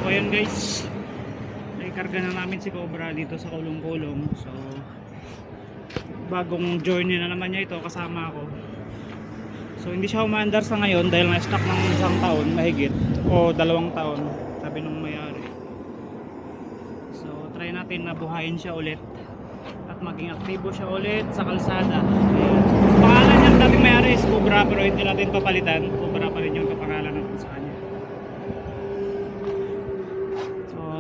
So ayan guys, naikarga na namin si Cobra dito sa kulong-kulong. So bagong journey na naman niya ito kasama ako. So hindi siya umaandar sa ngayon dahil na-stuck ng isang taon mahigit o 2 taon, sabi nung may-ari. So try natin na buhayin siya ulit at maging aktibo siya ulit sa kalsada. Ayan. Pangalan niyang dating may-ari is Cobra, pero hindi natin papalitan. Cobra pa rin yung kapangalan natin sa kanya.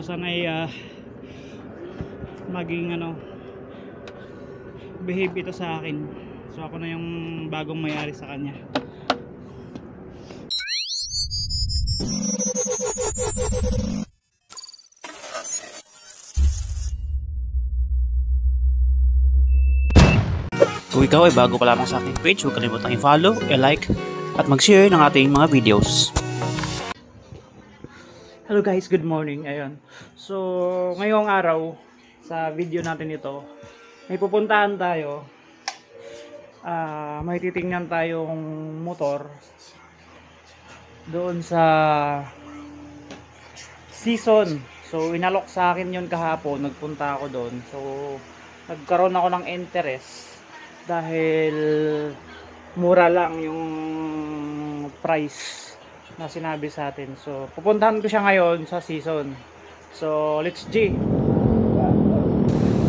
So sana'y maging behave ito sa akin. So ako na yung bagong may-ari sa kanya. Kung ikaw ay bago ka lamang sa aking page, huwag kalimutang i-follow, i-like, at mag-share ng ating mga videos. Hello guys, good morning. Ayun. So, ngayong araw, sa video natin ito, may pupuntahan tayo. May titingnan tayong motor doon sa Season. So, inalok sa akin yun kahapon. Nagpunta ako doon. So, nagkaroon ako ng interest dahil mura lang yung price na sinabi sa atin. So pupuntahan ko siya ngayon sa Season. So let's G.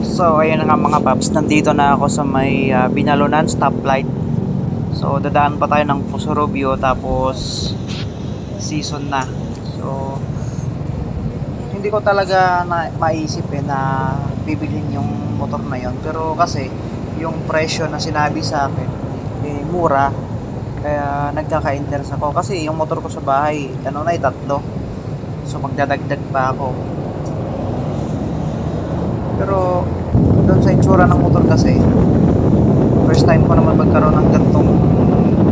So ayun na nga mga paps, nandito na ako sa may Binalunan stoplight. So dadaan pa tayo ng Pusurubio tapos Season na. So hindi ko talaga maisip na bibilhin yung motor na yon, pero kasi yung presyo na sinabi sa akin mura, kaya nagkaka-interest ako kasi yung motor ko sa bahay na 3, so magdadagdag pa ako. Pero doon sa itsura ng motor kasi first time ko naman magkaroon ng ganitong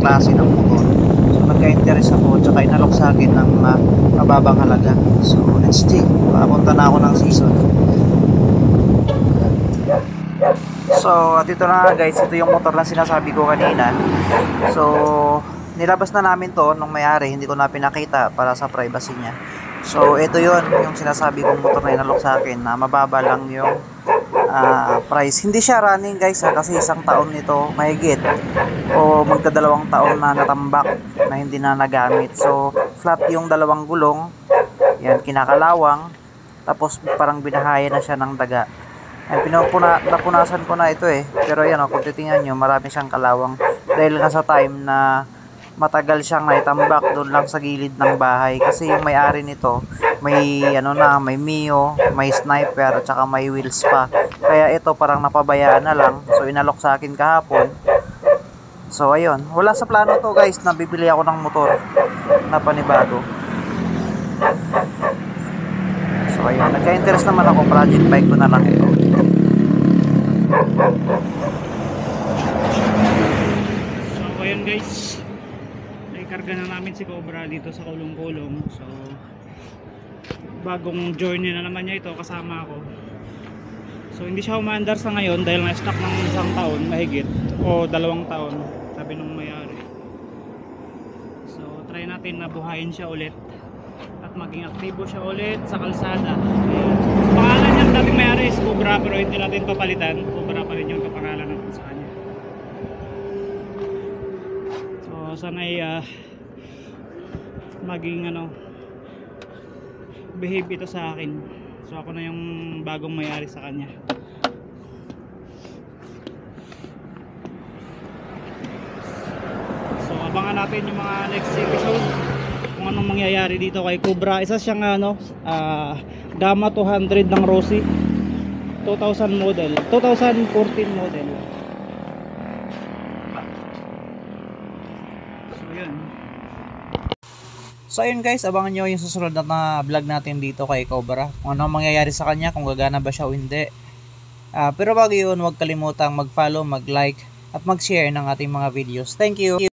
klase ng motor, so nagka-interest ako, tsaka inalok sa akin ng mababang halaga. So let's see, papunta na ako ng Season. So at ito na guys, ito yung motor na sinasabi ko kanina. So nilabas na namin to nung may-ari, hindi ko na pinakita para sa privacy niya. So ito yon yung sinasabi kong motor na inalok sa akin, na mababa lang yung price. Hindi siya running guys kasi 1 taon nito mahigit, o magda2 taon na natambak na hindi na nagamit. So flat yung 2 gulong, yan, kinakalawang, tapos parang binahaya na siya ng daga. Ay, napunasan ko na ito pero yan kung titingnan nyo, marami siyang kalawang dahil nga sa time na matagal siyang naitambak doon lang sa gilid ng bahay, kasi yung may-ari nito may may Mio, may Sniper, at saka may wheels pa, kaya ito parang napabayaan na lang. So inalok sa akin kahapon. So ayun, wala sa plano to guys na bibili ako ng motor na panibago. So ayun, nagka-interest naman ako, project bike ko na lang ito. So ayun guys, naikarga na namin si Cobra dito sa kulong-kulong. So bagong journey na naman niya ito kasama ako. So hindi siya umaandar sa ngayon dahil na-stuck ng 1 taon mahigit o 2 taon, sabi nung may-ari. So try natin na buhayin siya ulit at maging aktibo siya ulit sa kalsada. Ayan. Pangalan niyang dating may-ari is Cobra, pero hindi natin papalitan. Cobra pa rin yung kapangalan natin sa kanya. So sana'y maging behave ito sa akin. So ako na yung bagong may-ari sa kanya. So abangan natin yung mga next episode kung anong mangyayari dito kay Cobra. Isa siyang Gamma 200 ng Rossi, 2000 model, 2014 model. So yun. So ayun guys, abangan nyo yung susunod na vlog natin dito kay Cobra, kung ano mangyayari sa kanya, kung gagana ba siya o hindi. Pero bago yun, huwag kalimutang mag-follow, mag-like, at mag-share ng ating mga videos. Thank you!